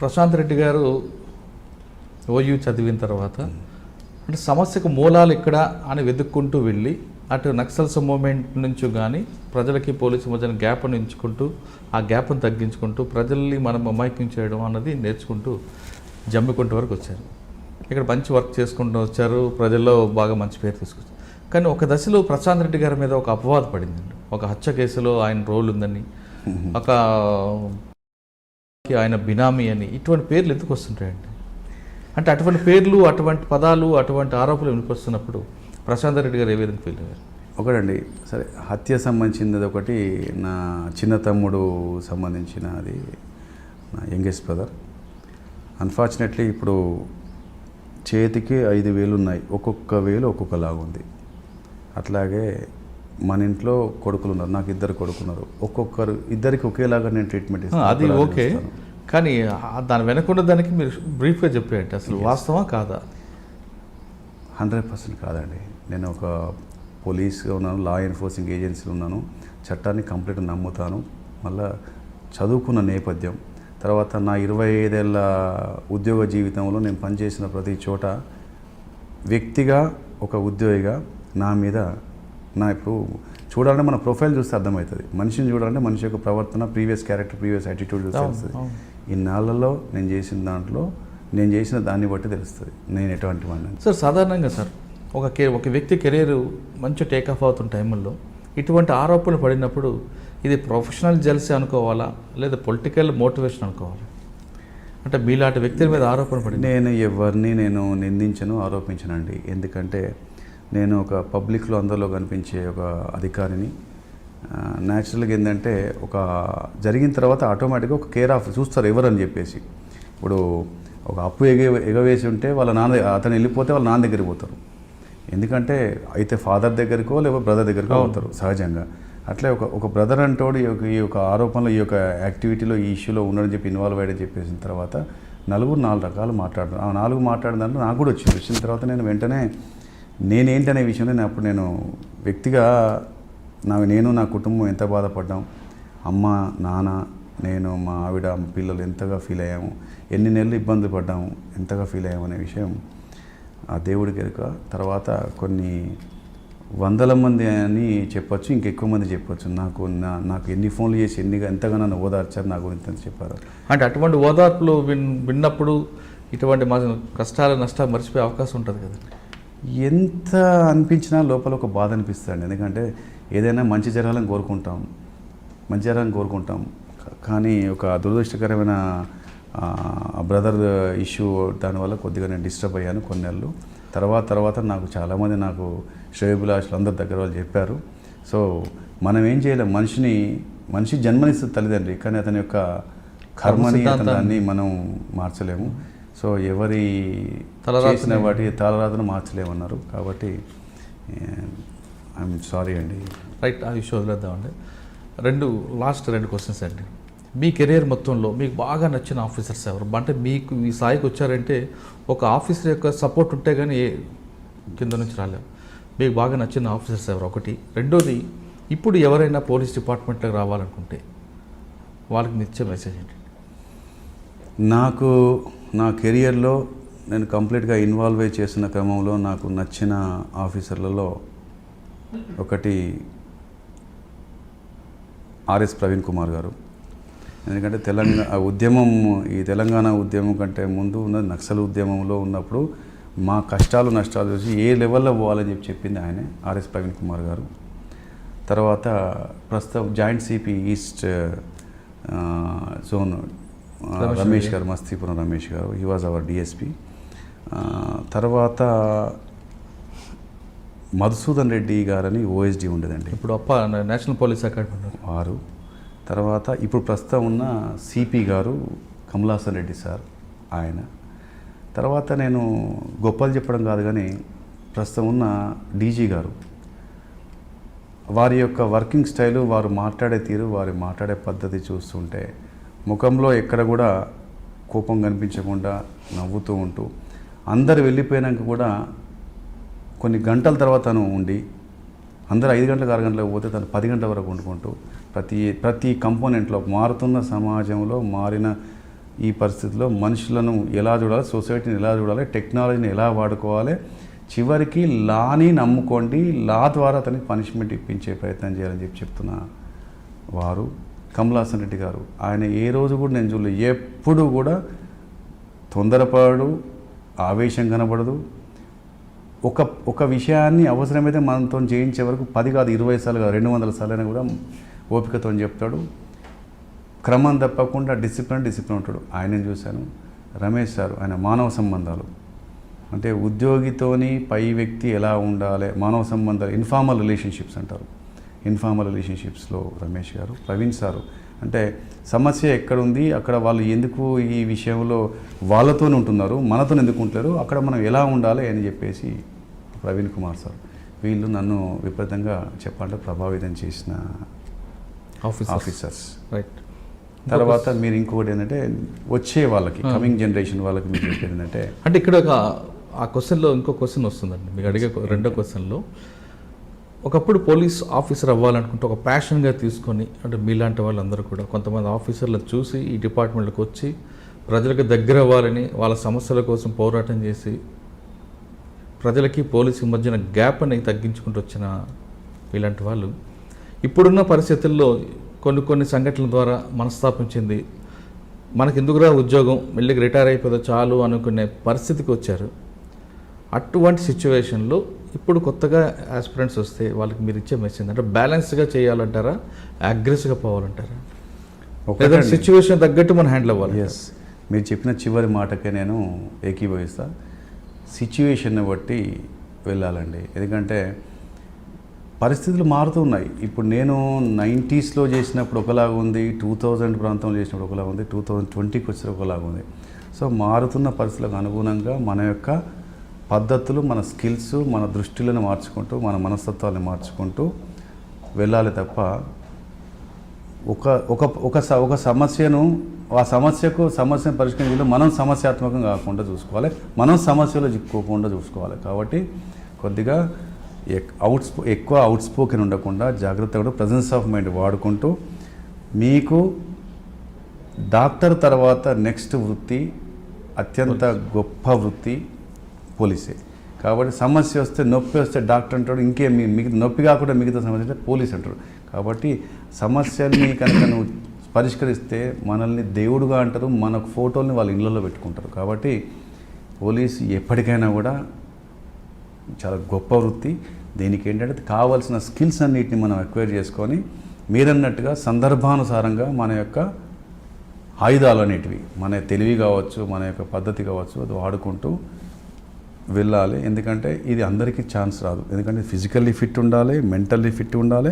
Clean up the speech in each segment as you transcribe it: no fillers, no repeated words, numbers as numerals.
ప్రశాంత్ రెడ్డి గారు ఓయూ చదివిన తర్వాత అంటే సమస్యకు మూలాలు ఇక్కడ అని వెతుక్కుంటూ వెళ్ళి అటు నక్సల్స్ మూమెంట్ నుంచి కానీ ప్రజలకి పోలీసు మధ్యన గ్యాప్ ఉంచుకుంటూ ఆ గ్యాప్ను తగ్గించుకుంటూ ప్రజల్ని మనం అమాయకం చేయడం అన్నది నేర్చుకుంటూ జమ్మికుంట వరకు వచ్చారు. ఇక్కడ మంచి వర్క్ చేసుకుంటూ వచ్చారు, ప్రజల్లో బాగా మంచి పేరు తీసుకొచ్చారు. కానీ ఒక దశలో ప్రశాంత్ రెడ్డి గారి మీద ఒక అపవాదం పడిందండి. ఒక హత్య కేసులో ఆయన రోల్ ఉందని, ఒక ఆయన బినామీ అని, ఇటువంటి పేర్లు ఎందుకు వస్తుంటాయండి? అంటే అటువంటి పేర్లు, అటువంటి పదాలు, అటువంటి ఆరోపణలు వినిపిస్తున్నప్పుడు ప్రశాంత్ రెడ్డి గారు ఏ విధంగా ఫీల్ అయ్యారు? ఒకటండి, సరే హత్య సంబంధించింది ఒకటి, నా చిన్న తమ్ముడు సంబంధించిన అది నా యంగెస్ట్ బ్రదర్. అన్ఫార్చునేట్లీ ఇప్పుడు చేతికి 5,000 ఉన్నాయి, ఒక్కొక్క వేలు ఒక్కొక్కలాగా ఉంది. అట్లాగే మన ఇంట్లో కొడుకులు ఉన్నారు, నాకు 2 కొడుకున్నారు, ఇద్దరికి ఒకేలాగా నేను ట్రీట్మెంట్ ఇస్తాను. అది ఓకే, కానీ దాని వెనకున్న దానికి మీరు బ్రీఫ్గా చెప్పేయండి, అసలు వాస్తవా కాదా? 100% కాదండి. నేను ఒక పోలీస్గా ఉన్నాను, లా ఎన్ఫోర్సింగ్ ఏజెన్సీలో ఉన్నాను, చట్టాన్ని కంప్లీట్గా నమ్ముతాను. మళ్ళీ చదువుకున్న నేపథ్యం తర్వాత నా 25 ఏళ్ళ ఉద్యోగ జీవితంలో నేను పనిచేసిన ప్రతి చోట వ్యక్తిగా ఒక ఉద్యోగిగా నా మీద ఇప్పుడు చూడాలంటే మన ప్రొఫైల్ చూస్తే అర్థమవుతుంది. మనిషిని చూడాలంటే మనిషి యొక్క ప్రవర్తన, ప్రీవియస్ క్యారెక్టర్, ప్రీవియస్ యాటిట్యూడ్ చూస్తే తెలుస్తుంది. ఇన్నాళ్ళలో నేను చేసిన దాంట్లో నేను చేసిన దాన్ని బట్టి తెలుస్తుంది నేను ఎటువంటి వాడిని. సార్ సాధారణంగా సార్ ఒక వ్యక్తి కెరీర్ మంచి టేకాఫ్ అవుతున్న టైంలో ఇటువంటి ఆరోపణలు పడినప్పుడు ఇది ప్రొఫెషనల్ జెల్సీ అనుకోవాలా లేదా పొలిటికల్ మోటివేషన్ అనుకోవాలా? అంటే మీలాంటి వ్యక్తుల మీద ఆరోపణ పడి నేను ఎవరిని నిందించను, ఆరోపించనండి. ఎందుకంటే నేను ఒక పబ్లిక్లో అందరిలో కనిపించే ఒక అధికారిని. న్యాచురల్గా ఏంటంటే జరిగిన తర్వాత ఆటోమేటిక్గా ఒక కేర్ ఆఫ్ చూస్తారు ఎవరని చెప్పేసి. ఇప్పుడు ఒక అప్పు ఎగవేసి ఉంటే అతను వెళ్ళిపోతే వాళ్ళ నాన్న దగ్గరికి పోతారు. ఎందుకంటే అయితే ఫాదర్ దగ్గరికో లేకపోతే బ్రదర్ దగ్గరికో పోతారు సహజంగా. అట్లే ఒక బ్రదర్ అంటోడు ఈ యొక్క ఆరోపణలో, ఈ యొక్క యాక్టివిటీలో, ఈ ఇష్యూలో ఉండని చెప్పి ఇన్వాల్వ్ అయ్యని చెప్పేసిన తర్వాత 4 రకాలు మాట్లాడతారు. ఆ 4 మాట్లాడిన దాంట్లో నాకు కూడా వచ్చిన తర్వాత నేను వెంటనే నేనేంటనే విషయంలో అప్పుడు నేను వ్యక్తిగా నేను నా కుటుంబం ఎంత బాధపడ్డాం, అమ్మ నాన్న నేను మా ఆవిడ మా పిల్లలు ఎంతగా ఫీల్ అయ్యాము, ఎన్ని నెలలు ఇబ్బంది పడ్డాము, ఎంతగా ఫీల్ అయ్యాము అనే విషయం ఆ దేవుడికి ఎరుక. తర్వాత కొన్ని 100 మంది అని చెప్పొచ్చు, ఇంకెక్కువ మంది చెప్పొచ్చు. నాకు ఎన్ని ఫోన్లు చేసి ఎంతగా నన్ను ఓదార్చారు, నా గురించి అని చెప్పారు. అంటే అటువంటి ఓదార్పులు విన్నప్పుడు ఇటువంటి మా కష్టాలు నష్టాలు మర్చిపోయే అవకాశం ఉంటుంది కదా? ఎంత అనిపించినా లోపల ఒక బాధ అనిపిస్తుంది. ఎందుకంటే ఏదైనా మంచి జరగాలని కోరుకుంటాం, కానీ ఒక దురదృష్టకరమైన బ్రదర్ ఇష్యూ దానివల్ల కొద్దిగా నేను డిస్టర్బ్ అయ్యాను కొన్ని నెలలు. తర్వాత నాకు చాలామంది నాకు శ్రేయోభిలాషులు అందరి దగ్గర వాళ్ళు చెప్పారు. సో మనం ఏం చేయలేం, మనిషి జన్మనిస్తుంది తల్లిదండ్రి, కానీ అతని యొక్క కర్మని దాన్ని మనం మార్చలేము. సో ఎవరి చేసిన వాటి తలరాతను మార్చలేమన్నారు. కాబట్టి ఐఎమ్ సారీ అండి. రైట్, ఆ విషయం వదిలేద్దామండి. లాస్ట్ 2 క్వశ్చన్స్ అండి. మీ కెరీర్ మొత్తంలో మీకు బాగా నచ్చిన ఆఫీసర్స్ ఎవరు? అంటే మీకు ఈ స్థాయికి వచ్చారంటే ఒక ఆఫీసర్ యొక్క సపోర్ట్ ఉంటే కానీ కింద నుంచి రాలేము. మీకు బాగా నచ్చిన ఆఫీసర్స్ ఎవరు? ఒకటి. రెండోది, ఇప్పుడు ఎవరైనా పోలీస్ డిపార్ట్మెంట్లోకి రావాలనుకుంటే వాళ్ళకి మీరు ఇచ్చే మెసేజ్ ఏంటి? నాకు నా కెరియర్లో నేను కంప్లీట్గా ఇన్వాల్వ్ అయి చేసిన క్రమంలో నాకు నచ్చిన ఆఫీసర్లలో ఒకటి ఆర్ఎస్ ప్రవీణ్ కుమార్ గారు. ఎందుకంటే తెలంగాణ ఉద్యమం కంటే ముందు ఉన్న నక్సల్ ఉద్యమంలో ఉన్నప్పుడు మా కష్టాలు నష్టాలు చూసి ఏ లెవెల్లో పోవాలని చెప్పింది ఆయనే, ఆర్ఎస్ ప్రవీణ్ కుమార్ గారు. తర్వాత ప్రస్తుతం joint CP east zone Ramesh గారు, మస్తీపురం రమేష్ గారు, హీ వాజ్ అవర్ డిఎస్పి. తర్వాత మధుసూదన్ రెడ్డి గారని ఓఎస్డి ఉండేదండి, ఇప్పుడు నేషనల్ పోలీస్ అకాడమీ వారు. తర్వాత ఇప్పుడు ప్రస్తుతం ఉన్న సిపి గారు కమలాసన్ రెడ్డి సార్, ఆయన. తర్వాత నేను గొప్పలు చెప్పడం కాదు కానీ ప్రస్తుతం ఉన్న డీజీ గారు, వారి యొక్క వర్కింగ్ స్టైలు, వారు మాట్లాడే తీరు, వారి మాట్లాడే పద్ధతి చూస్తుంటే ముఖంలో ఎక్కడ కూడా కోపం కనిపించకుండా నవ్వుతూ ఉంటూ, అందరు వెళ్ళిపోయాక కూడా కొన్ని గంటల తర్వాత తను ఉండి, అందరూ 5 గంటలకు 6 గంటలకు పోతే తను 10 గంటల వరకు వండుకుంటూ ప్రతి కంపోనెంట్లో మారుతున్న సమాజంలో మారిన ఈ పరిస్థితిలో మనుషులను ఎలా చూడాలి, సొసైటీని ఎలా చూడాలి, టెక్నాలజీని ఎలా వాడుకోవాలి, చివరికి లాని నమ్ముకోండి, లా ద్వారా అతనికి పనిష్మెంట్ ఇప్పించే ప్రయత్నం చేయాలని చెప్తున్న వారు కమల్ హాసన్ రెడ్డి గారు. ఆయన ఏ రోజు కూడా నేను చూడలేదు, ఎప్పుడు కూడా తొందరపడు, ఆవేశం కనబడదు. ఒక విషయాన్ని అవసరమైతే మనతో చేయించే వరకు 10 కాదు 20 సార్లు కాదు 200 సార్లు అయినా కూడా ఓపికతో చెప్తాడు. క్రమం తప్పకుండా డిసిప్లిన్ ఉంటాడు. ఆయనని చూశాను. రమేష్ సార్, ఆయన మానవ సంబంధాలు అంటే ఉద్యోగితోని పై వ్యక్తి ఎలా ఉండాలి, మానవ సంబంధాలు, ఇన్ఫార్మల్ రిలేషన్షిప్స్ అంటారు. ఇన్ఫార్మల్ రిలేషన్షిప్స్లో రమేష్ గారు. ప్రవీణ్ సారు అంటే సమస్య ఎక్కడుంది, అక్కడ వాళ్ళు ఎందుకు ఈ విషయంలో వాళ్ళతోనే ఉంటున్నారు, మనతో ఎందుకు ఉంటున్నారు, అక్కడ మనం ఎలా ఉండాలి అని చెప్పేసి ప్రవీణ్ కుమార్ సార్. వీళ్ళు నన్ను విపరీతంగా చెప్పాలంటే ప్రభావితం చేసిన ఆఫీసర్స్. రైట్. తర్వాత మీరు ఇంకొకటి ఏంటంటే వచ్చే వాళ్ళకి కమింగ్ జనరేషన్ వాళ్ళకి మీరు చెప్పేది ఏంటంటే, అంటే ఇక్కడ ఆ క్వశ్చన్లో ఇంకో క్వశ్చన్ వస్తుందండి. మీకు అడిగే రెండో క్వశ్చన్లో, ఒకప్పుడు పోలీస్ ఆఫీసర్ అవ్వాలనుకుంటే ఒక ప్యాషన్గా తీసుకొని, అంటే మీలాంటి వాళ్ళందరూ కూడా కొంతమంది ఆఫీసర్లను చూసి ఈ డిపార్ట్మెంట్కి వచ్చి ప్రజలకు దగ్గర అవ్వాలని, వాళ్ళ సమస్యల కోసం పోరాటం చేసి ప్రజలకి పోలీసు మధ్యన గ్యాప్ అని తగ్గించుకుంటూ వచ్చిన ఇలాంటి వాళ్ళు ఇప్పుడున్న పరిస్థితుల్లో కొన్ని సంఘటనల ద్వారా మనస్తాపం చెంది మనకి ఎందుకురా ఉద్యోగం, మెల్లిగా రిటైర్ అయిపోతే చాలు అనుకునే పరిస్థితికి వచ్చారు. అటువంటి సిచ్యువేషన్లో ఇప్పుడు కొత్తగా ఆస్పిరెంట్స్ వస్తే వాళ్ళకి మీరు ఇచ్చే మెసేజ్ అంటే బ్యాలెన్స్గా చేయాలంటారా, అగ్రెసివ్గా పోవాలంటారా, లేదా సిచ్యువేషన్ తగ్గట్టు మనం హ్యాండిల్ అవ్వాలి? ఎస్, మీరు చెప్పిన చివరి మాటకే నేను ఏకీభవిస్తా. సిచ్యువేషన్ని బట్టి వెళ్ళాలండి. ఎందుకంటే పరిస్థితులు మారుతూ ఉన్నాయి. ఇప్పుడు నేను 90స్లో చేసినప్పుడు ఒకలాగా ఉంది, 2000 ప్రాంతంలో చేసినప్పుడు ఒకలాగా ఉంది, 2020కి వచ్చే ఒకలాగా ఉంది. సో మారుతున్న పరిస్థితులకు అనుగుణంగా మన యొక్క పద్ధతులు, మన స్కిల్స్, మన దృష్టిలను మార్చుకుంటూ, మన మనస్తత్వాన్ని మార్చుకుంటూ వెళ్ళాలి తప్ప ఒక సమస్యను సమస్యను పరిష్కరించడం మనం సమస్యాత్మకంగా కాకుండా చూసుకోవాలి, మనం సమస్యలో చిక్కుకోకుండా చూసుకోవాలి. కాబట్టి కొద్దిగా ఎక్కువ అవుట్స్పోకెన్ ఉండకుండా జాగ్రత్తగా ప్రజెన్స్ ఆఫ్ మైండ్ వాడుకుంటూ, మీకు డాక్టర్ తర్వాత నెక్స్ట్ వృత్తి, అత్యంత గొప్ప వృత్తి పోలీసే. కాబట్టి సమస్య వస్తే, నొప్పి వస్తే డాక్టర్ అంటాడు, ఇంకేం మిగతా నొప్పి కాకుండా మిగతా సమస్య అంటే పోలీస్ అంటాడు. కాబట్టి సమస్యల్ని కనుక నువ్వు పరిష్కరిస్తే మనల్ని దేవుడుగా అంటారు, మన ఫోటోల్ని వాళ్ళ ఇళ్ళల్లో పెట్టుకుంటారు. కాబట్టి పోలీసు ఎప్పటికైనా కూడా చాలా గొప్ప వృత్తి. దీనికి ఏంటంటే కావాల్సిన స్కిల్స్ అన్నిటిని మనం ఎక్వైర్ చేసుకొని, మీరన్నట్టుగా సందర్భానుసారంగా మన యొక్క ఆయుధాలు అనేటివి, మన తెలివి కావచ్చు, మన యొక్క పద్ధతి కావచ్చు, అది వాడుకుంటూ వెళ్ళాలి. ఎందుకంటే ఇది అందరికీ ఛాన్స్ రాదు. ఎందుకంటే ఫిజికల్లీ ఫిట్ ఉండాలి, మెంటల్లీ ఫిట్ ఉండాలి.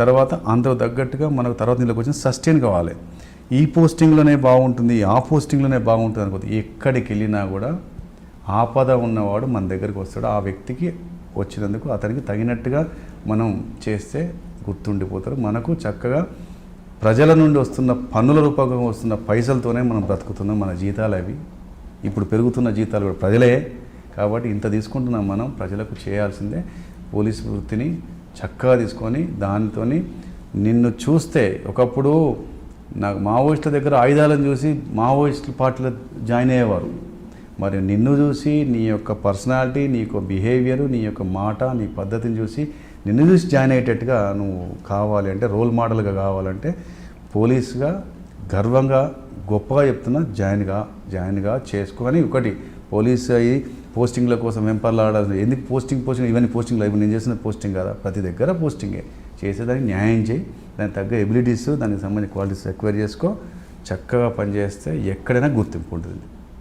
తర్వాత అందులో తగ్గట్టుగా మనకు తర్వాత నీళ్ళకి వచ్చిన సస్టైన్ కావాలి. ఈ పోస్టింగ్లోనే బాగుంటుంది, ఆ పోస్టింగ్లోనే బాగుంటుంది అనుకోవద్దు. ఎక్కడికి వెళ్ళినా కూడా ఆపద ఉన్నవాడు మన దగ్గరికి వస్తాడు. ఆ వ్యక్తికి వచ్చినందుకు అతనికి తగినట్టుగా మనం చేస్తే గుర్తుండిపోతారు. మనకు చక్కగా ప్రజల నుండి వస్తున్న పన్నుల రూపంగా వస్తున్న పైసలతోనే మనం బ్రతుకుతున్నాం. మన జీతాలు అవి, ఇప్పుడు పెరుగుతున్న జీతాలు కూడా ప్రజలే. కాబట్టి ఇంత తీసుకుంటున్నాం మనం, ప్రజలకు చేయాల్సిందే. పోలీసు వృత్తిని చక్కగా తీసుకొని దానితో నిన్ను చూస్తే, ఒకప్పుడు నాకు మావోయిస్టుల దగ్గర ఆయుధాలను చూసి మావోయిస్టుల పార్టీలో జాయిన్ అయ్యేవారు. మరి నిన్ను చూసి, నీ యొక్క పర్సనాలిటీ, నీ యొక్క బిహేవియరు, నీ యొక్క మాట, నీ పద్ధతిని చూసి నిన్ను చూసి జాయిన్ అయ్యేటట్టుగా నువ్వు కావాలి అంటే, రోల్ మోడల్గా కావాలంటే పోలీసుగా గర్వంగా గొప్పగా చెప్తున్నా, జాయిన్గా చేసుకొని, ఒకటి పోలీసు అయ్యి పోస్టింగ్ల కోసం వెంపర్లాడాలి. ఎందుకు పోస్టింగ్ ఇవన్నీ పోస్టింగ్లు ఇవి నేను చేసిన పోస్టింగ్ కదా, ప్రతి దగ్గర పోస్టింగే. చేసేదానికి న్యాయం చేయి, దానికి తగ్గ ఎబిలిటీస్, దానికి సంబంధించిన క్వాలిటీస్ ఎక్వైర్ చేసుకో, చక్కగా పనిచేస్తే ఎక్కడైనా గుర్తింపు ఉంటుంది.